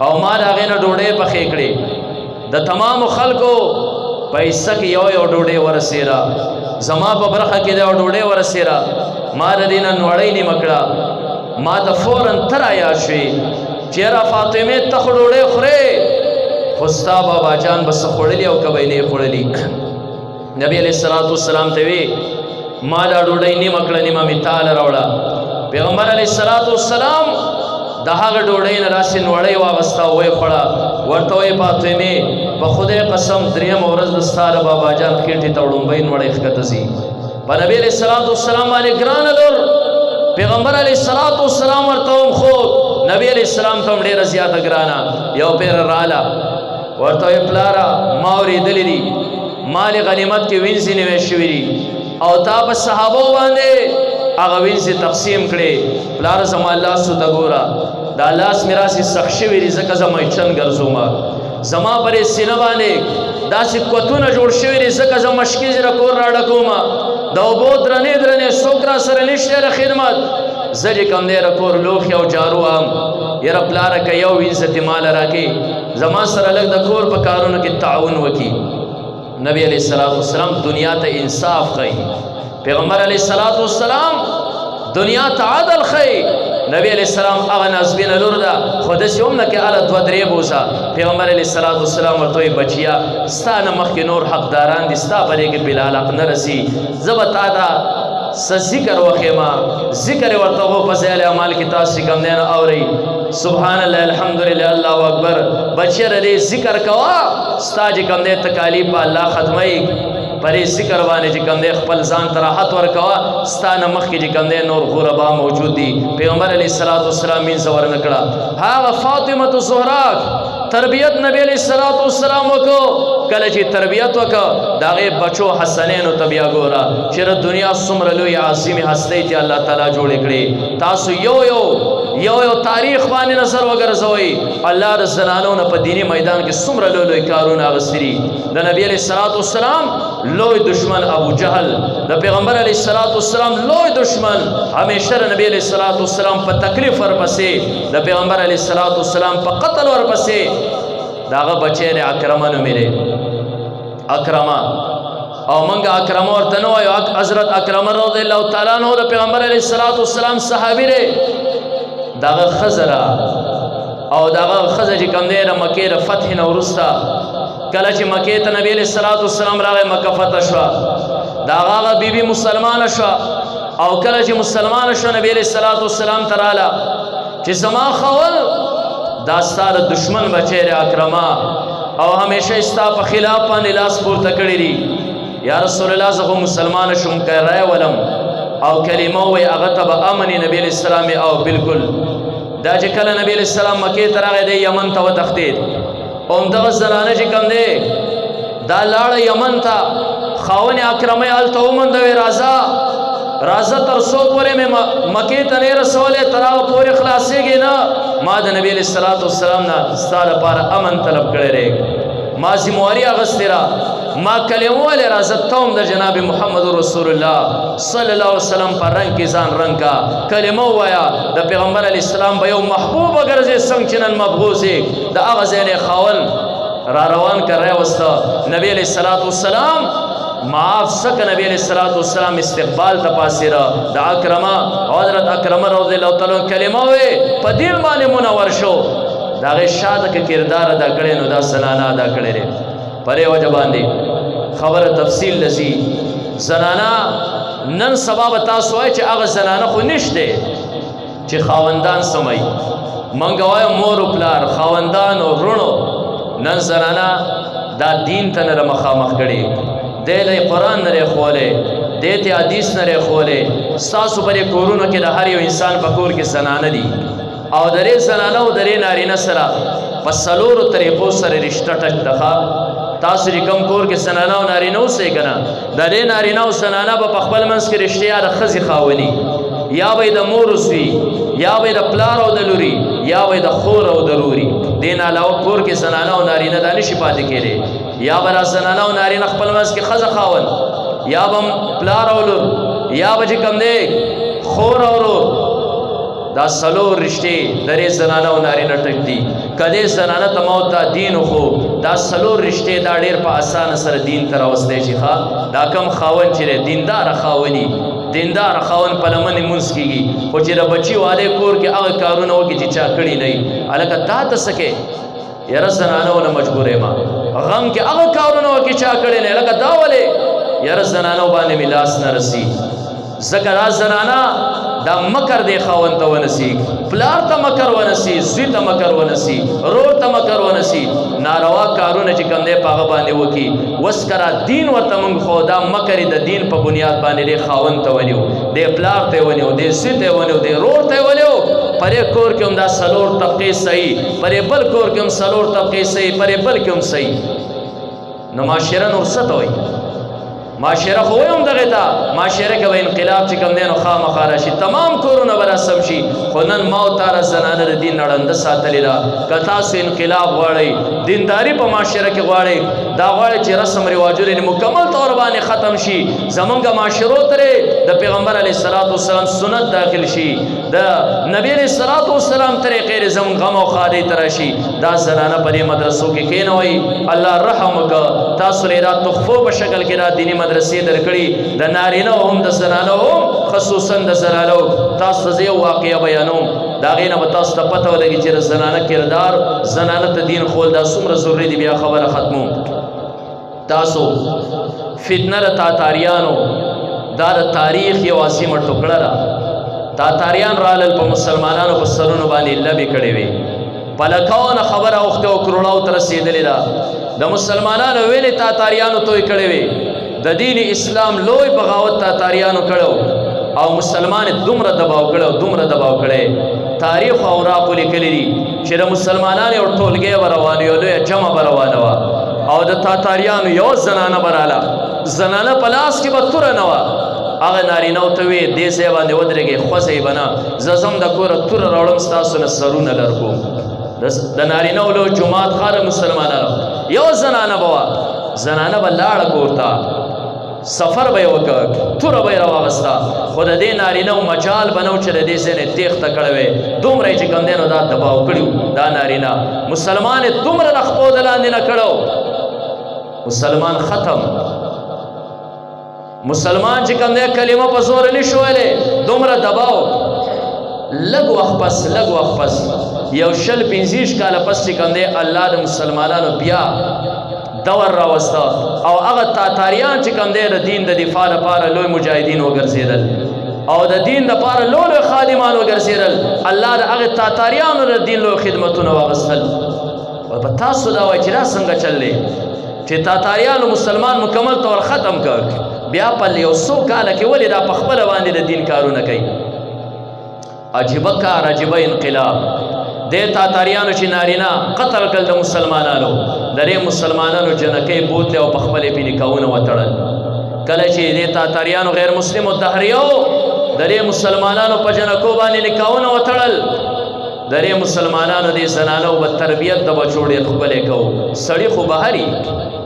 او ما د هغې نه ډوډۍ پخې کړې د تمامو خلکو پیسه کې یو ډوډۍ ورسېره زما په برخه کې د ډوډۍ ورسېره ما د دې نه نوړۍ نیمه کړه ما ته فوراً ته رایاد شوې چې یاره فاطمې ته خو ډوډۍ خورې خو ستا بابا جان به څه خوړلي او که به یې نه خوړلي نبي علیه الصلاة والسلام ته وی ما دا ډوډۍ نیمه کړه نیمه مې تاله راوړه پیغمبر علیه الصلاة والسلام د هغه ډوډۍ نه داسې نوړۍ واغسته او ویې خوړه ورته وایي فاطمې په خدای قسم درېیمه ورځ د ستا د بابا جان خېټې ته وړومبۍ نوړۍ ښکته ځي په نبي علیه الصلاة والسلام باندې ګرانه لور پیغمبر علیه الصلاة والسلام ورته هم خوب نبی علیه السلام ته هم ډېره زیاته ګرانه یو پیره راله ورته وایي پلاره ما اورېدلي دي مال غنیمت کې وینځې نوی شوي دي او تا په صحابو باندې هغه وینځې تقسیم کړې پلاره زما لاسو ته ګوره دا لاس مې راسې سخت شوي دي ځکه زه میچن ګرځوم زما پرې سینه باندې داسې کوتونه جوړ شوي دي ځکه زه مشکې زره کور راډکوم د اوبو درنې درنې څوک را سره نشته د خدمت زه چې کوم دی د کور لوښي او جارو هم یاره پلاره که یو وینځه دې ماله راکړې زما سره لږ د کور په کارونو کې تعاون وکړي نبی علیہ الصلوۃ والسلام دنیا ته انصاف ښیي پیغمبر علیہ الصلوۃ والسلام دنیا ته عدل ښیي نبی علیہ السلام هغه نازبینه لور ده خو داسې هم نه کې هله دوه درې بوسه پیغمبر علیہ الصلوۃ والسلام ورته وایي بچیا ستا نه مخکې نور حقداران دي ستا پرې کې بلال حق نه رسي زه به تا ته څه ذکر وښیمه ذکر یې ورته وو په ځایل اعمال کې تاسو چې کوم دی نه اورئ سبحان الله الحمدلله الله اکبر بچیه د دې ذکر کوه ستا چې کوم دی تکالیف په الله ختموي پرې ذکر باندې چې کوم دی خپل ځان ته راحت ورکوه ستا نه مخکې چې کوم دی نور غربا موجود دي پیغمبر علیه الصلاة والسلام وینځه ورنه کړه هغه فاطمة الزهرا تربیت نبی علیه الصلاة والسلام وکړو کله چې تربیت وکړه د هغې بچو حسنینو ته بیا ګوره چېرې دنیا څومره لوی عظیمې هستۍ چې الله تعالی جوړې کړې تاسو یو تاریخ باندې نظر وګرځوئ الله د زنانو نه په دیني میدان کې څومره لوی کارونه اخیستي دي د نبی علیه الصلاة والسلام لوی دشمن ابو جهل د پیغمبر علیه الصلاة والسلام لوی دشمن همیشه د نبی علیه الصلاة والسلام په تکلیف ورپسې د پیغمبر علیه الصلاة والسلام په قتل ورپسې د هغه بچی دی اکرمه نومې دی اکرمه او منګه اکرمه ورته نه وایو حضرت اکرمه رضی الله تعالی عنہ د پیغمبر علیه الصلاة والسلام صحابي دی دغه ښځه ده او دغه ښځه چې کوم دی د مکې د فتح نه وروسته کله چې مکې ته نبی علیه الصلاة والسلام راغی مکه فتح شوه د هغه بیبي مسلمانه شوه او کله چې مسلمانه شوه نبی علیه الصلاة والسلام ته راله چې زما خاوند دا ستا د دشمن بچی دی اکرمه او همیشه ستا په خلاف باندې لاس پورته کړی دي یا رسول الله زه خو مسلمانه شوم که رایه ولم او کلمه وی هغه ته به امنې نبی علیه السلام او بالکل دا چې کله نبی علیه السلام مکې ته راغی دی یمن ته وتښتېد او همدغه زنانه چې کوم دی دا لاړه یمن ته خاوند اکرمه یې هلته ومونده وی راځه تر څو پورې مې مکې ته نه رسولی تر هغه پورې خلاصېږي نه ما د نبی علیه الصلاة والسلام نه ستا لپاره امن طلب کړی دی ما ذمواري اخیستې ده ما کلمه ویلې راځه ته هم د جناب محمد رسول الله صلی الله علیه وسلم په رنګ کې ځان رنګ کا کلمه ووایه د پیغمبر علیه السلام به یو محبوب وګرځې څنګه چې نن مبغوظ یې د هغه ځای نه خاوند را روان کړ راوسته نبی علیه الصلاة والسلام معاف سکه نبی علیہ الصلوۃ والسلام استقبال ته پاسیره د اکرمه حضرت اکرمه رضی الله تعالی کلمه وی په دین باندې منور شو دا غي شاده کې کردار ادا کړي نو دا زنانه ادا کړي لري پرې وجه باندې خبره تفصیل لسی زنانه نن سبب تاسو وای چې هغه زنانه خو نشته چې خاوندان سمای منګوای مور او پلار خاوندان او رونو نن زنانه دا دین ته نه مخامخ کړي دیلې قرآن نه خوله دیته حدیث نه خوله تاسو پرې کورونو کې د هر یو انسان په کور کې زنانه دي او درې زنانه او درې نارینه سره په څلورو طریقو سره رشته ټک دغه تاسو چې کوم کور کې زنانه او نارینه اوسئ که نه د دې نارینه او زنانه به په خپل منځ کې رشتیا د ښځې خاوني یا به د مور وسوي یا به د پلار او د لوري یا به د خور او د روري دې نه علاوه کور کې زنانه او نارینه دا نشي پاتې کېدی یا به را زنانه او نارینه خپل منځ کې ښځه خاون یا به پلار او لور یا به چې کوم دی خور او رور دا څلور رشتې درې زنانه او نارینه ټک دي کدی زنانه ته موت دا دین خو دا څلور رشتې دا ډېر په اسانه سره دین ته راوستی شي ښه دا کم خاون چې دی دینداره خاوني دیندار خاون په لمنې مونځ کېږي خو چې د بچي واده کور کې هغه کارونه وکړي چې چا کړي نه وي هلکه تا ته څه کې یاره زنانه ونه مجبور یم غم کې هغه کارونه وکړي چا کړي نه هلکه دا ولې یاره زنانو باندې مې لاس نه رسي ځکه دا زنانه دا مکر دی خاون ته ونسي پلار ته مکر ونسي زوی ته مکر ونسي رور ته مکر ونسي ناروا کارونه چې کوم دی په هغه باندې وکړي وس کرا دین ورته موږ خو دا مکر د دین په بنیاد باندې دی خاون ته ونیو دی پلار ته ونیو دی زوی ته ونیو دی رور ته ونیو پرې کور کې هم دا څلور طبقې صحیح پرې بل کور کې هم څلور طبقې صحیح پرې بل کې هم صحیح نو معاشره نور څه ته وایي معاشره خو هم دغه ته معاشره کې به انقلاب چې کوم دی نو خامخا راشي تمام کورونه به رسم شي خو نن ما او تا زنانه د دین ړنده ساتلې ده که تاسو انقلاب غواړئ دینداري په معاشره کې غواړئ دا غواړئ چې رسم رواجونه مکمل طور باندې ختم شي زمونږ معاشرو ترې د پیغمبر علیه الصلاۃ والسلام سنت داخل شي د نبی علیه الصلاۃ والسلام طریقې زمونږ غم او خادي ته راشي دا زنانه په دې مدرسو کې کښېنوئ الله رحم وکړه تاسو لرې دا تحفو په شکل کې دا دیني مدرسې درکړي د نارینه هم د زنانه هم خصوصا د زنانه تاسو ته زه یو واقعه بیانوم د هغې نه به تاسو ته پته ولګي چې د زنانه کردار زنانه ته دین ښول دا څومره ضروري دي بیا خبره ختموم تاسو فتنه د تاتاریانو دا د تاریخ یو عظیمه ټوکړه ده تاتاریان رالل په مسلمانانو په سرونو باندې لبې کړې وې په لکونه خبره اوښتې او کروړاو ته رسېدلې ده د مسلمانانو وینې تاتاریانو توی کړې وې د دین اسلام لوی بغاوت تاتاریانو کړو او مسلمان دومره دباو کړو دومره دباو کړي تاریخ او اوراقو لیکلي دي چې د مسلمانانو یو ټولګی به روان یو لویه جمع به روانه وه او د تاتاریانو یو زنانه به راله زنانه په لاس کې به توره نه وه هغه نارینهو ته وې دې ځای باندې ودرېږئ خوځئ به نه زه ځم د کوره توره راوړم ستاسو نه سرونه لر کوم د نارینهو لو جومات ښه د مسلمانانو یو زنانه به وه زنانه به لاړه کور ته سفر به یې وکړ توره به یې راواغسته خو د دې نارینهو مجال به نه و چې د دې ځای نه تېښته کړې وې دومره یې چې کوم دی نو دا دباو کړي دا نارینه مسلمان یې دومره د خپو د لاندې نه کړو مسلمان ختم مسلمان چې کوم دی کلمه په زور نه شو ویلی دومره دباو لږ وخت پس لږ وخت پس یو شل پنځه کاله پس چې کوم دی الله د مسلمانانو بیا دور راوسته او هغه تاتاریان چې کوم دی د دین د دفاع لپاره لوی مجاهدین وګرځېدل او د دین لپاره لوی خادمان وګرځېدل الله د هغې تاتاریانو د دین لوی خدمتونه واغستل په تاسو دا وایي چې دا څنګه چل دی چې تاتاریانو مسلمان مکمل طور ختم کړ بیا په یو څو کاله کې ولې دا په خپله باندې د دین کارونه کوي عجیبه کار عجیبه انقلاب دې تاتاریانو چې نارینه قتل کړل د مسلمانانو د دې مسلمانانو جنکۍ بوتلې او په خپلې پې نکاحونه وتړل کله چې دې تاتاریانو غیر مسلمو دهریو د دې مسلمانانو په جنکو باندې نکاحونه وتړل د دې مسلمانانو دې زنانو به تربیت د بچو ډېر ښکلی کوو سړي خو بهري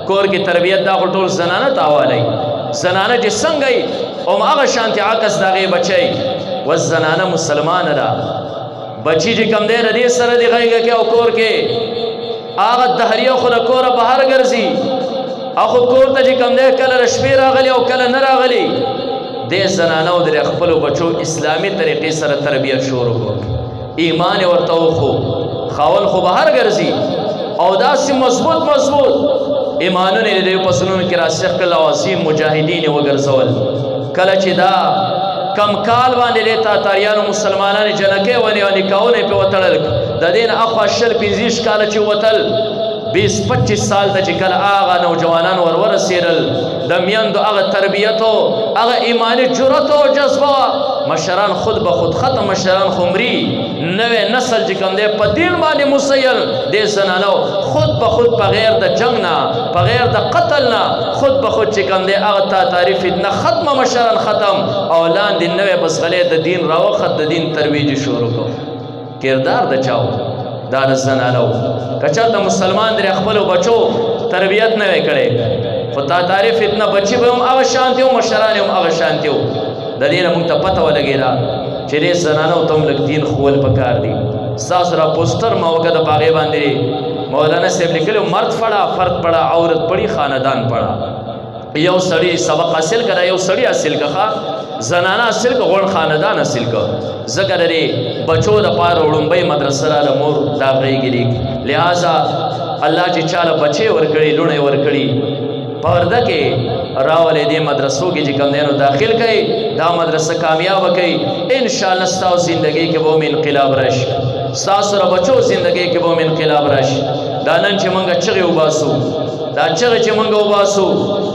کور کې تربیت دا خو ټول زنانه ته حوالی زنانه چې څنګه یي هماغه شانتې عکس د هغې بچی و زنانه مسلمانه ده بچی چې کم دی د دې سره د غیږه کې او کور کې هغه دهریه خو د کوره بهر ګرځي او خو کور ته چې کم دی کله د شپې راغلی او کله نه راغلی دې زنانو د خپلو بچو اسلامي طریقې سره تربیت شروع کړو ایمان یې ورته وښو خاون خو بهر ګرځي او داسې مضبوط مضبوط ایمانونه یې د دې فصلونو کې راسخ کړل او عظیم مجاهدین یې وګرځول کله چې دا کم کال باندې د تاتاریانو مسلمانانو جنکۍ ونیو نکاحونه یې پرې وتړل د دې نه اخوا شل پنځه کاله چې وتل 20-25 سال ته چې کله هغه نوجوانان ورورسېدل د میندو هغه تربیت او هغه ایماني جرأت او جذبه مشران خود به خود ختم مشران خمري نوې نسل چې کوم دی په دین باندې مسیل دې زنانو خود به خود په غیر د جنگ نه په غیر د قتل نه خود به خود چې کوم دی هغه تا تعریف نه ختمه مشران ختم او لاندې نوې بسغلې د دین راوخت د دین ترویج شروع کو کردار د چاو دا د زنانو کچا د مسلمان در خپل بچو تربیت نه وکړي خو تا تعریف اتنا بچي به هم هغه شانتي او مشران هم هغه شانتي د دې نه موږ ته پته ولګېده چې دې زنانو ته هم لږ دین ښوول پکار دي ستاسو را پوسټر ما وکړه د هغې باندې مولانا صاحب لیکلي مرد پړه فرد پړه عورت پړي خاندان پړه یو سړی سبق حاصل کړه یو سړی حاصل کړه زنانه حاصل کړه غوړ خاندان حاصل کړه ځکه د دې بچو دپاره وړومبۍ مدرسه راله مور دا غېږې لہذا الله چې چاله بچې ورکړي لوڼې ورکړي پرده کې راولې دې مدرسو کې چې کوم دی نو داخل کړئ دا مدرسه کامیاب کړئ انشاءالله ستاسو زندګۍ کې به هم انقلاب راشي ستاسو را بچو زندګۍ کې به هم انقلاب راشي دا نن چې موږ چغې وباسو دا چغې چې موږ وباسو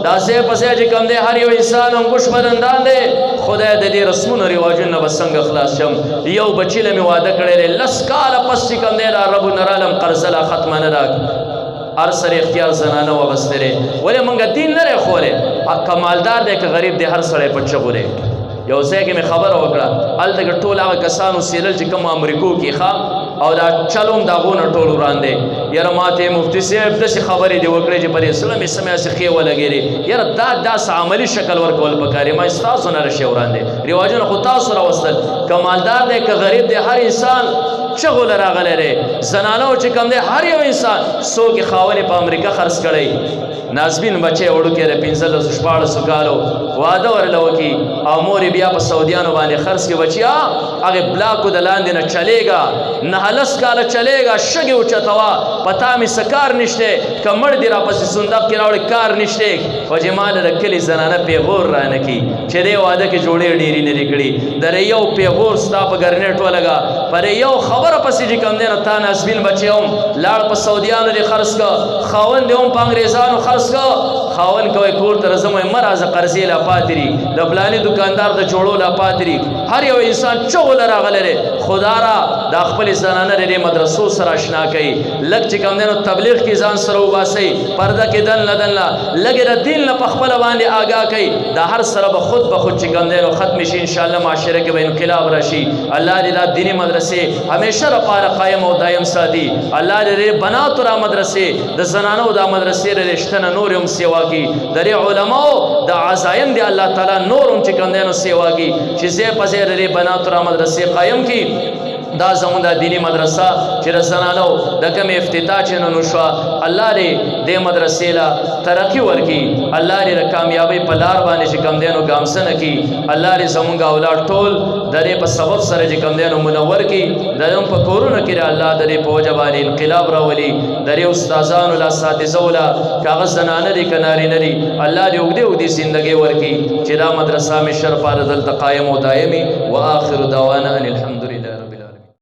دا ځای په ځای چې کوم دی هر یو انسان انګوش بدندان دی خدای د دې رسمونو رواجونو به څنګه خلاص شم یو بچي له مې واده کړی دی 10 کاله پس چې کوم دی دا رب نرالم قرضه لا ختمه نه راک هر سر اختیار زنانه وغسته دی ولې موږ دین نه ښولی کمالدار دی که غریب دی هر سړی په چغو دی یو ځای کې مې خبره وکړه هلته کې ټول هغه کسانو سیرل چې کوم امریکو کې ښه او دا چلوم د هغو نه ټول وران دی یاره ما ته مفتي صاحب داسې خبرې دې وکړې چې په دې زړه مې څه مې هسې ښې ولګېدې یاره داسې عملي شکل ورکول پکار ما ستاسو نه رشی وران دی رواجونه خو تاسو راوستل کمالدار دی که غریب دی هر انسان چغو له راغلی دی زنانو چې کوم دی هر یو انسان څوک یې خاونې په امریکا خرڅ کړی نازبین بچی وړوکی د 15-14 کالو واده ورله وکړي او مور بیا په سعودیانو باندې خرڅ کړي بچیا هغې بلاکو د لاندې نه چلېږه 9 کاله چلېږه شګې اوچتوه په تا مې څه کار نشتی که مړ دې راپسې صندوق کې راوړې کار نشتی خو چې ما له د کلي زنانه پیغور رانه کړي چې دې واده کې جوړې ډېرې نه دي کړي د یو پیغور ستا په ګرنېټ ولګه پر یو خبره پسې چې کوم دی نو تا نازبین بچی هم لاړ په سعودیانو دې خرڅ کړه خاوند دې هم په انګریزانو خرڅ کړه خاوند کوی کور ته راځم وایي مه راځه قرضې لا پاتې دي د فلاني دوکاندار د جوړو لا پاتې دي هر یو انسان چغو له راغلی دی خدا را دا خپلې زنانه د دې مدرسو سره اشنا کوي لږ چې کوم دی نو تبلیغ کې ځان سره وباسئ پرده کې دنله دنله لږې د دین نه په خپله باندې آګاه کوي دا هر سره به خود چې کوم دی نو ختم شي انشاءالله معاشره کې به انقلاب راشي الله دې دا دیني مدرسې همیشه لپاره قایم او دایم ساتي الله دې بناتو را مدرسې د زنانو دا مدرسې د رشته نه نور هم سیوا کړي د دې علماو د عزایم دی الله تعالی نور هم چې کوم دی نو سیوا کړي چې ځای په ځای د دې بناتو را مدرسې قایم کړي دا زموږ د دیني مدرسه چې د زنانو د کومې افتتاح چې نن وشوه الله دې دې مدرسې له ترقي ورکړي الله دې د کامیابۍ په لار باندې چې کوم دی نو ګامسنه کړي الله دې زموږ اولاد ټول د دې په سبب سره چې کوم دی نو منور کړي د دې په کورونو کې الله د دې په وجه باندې انقلاب راولي د دې استادانو له اساتذو له کاغذ زنانه دي که نارینه دي الله دې اوږدې اوږدې زندګۍ ورکړي چې دا مدرسه همیشه لپاره دلته قایم او دایمي و آخر دعوانا ان الحمد لله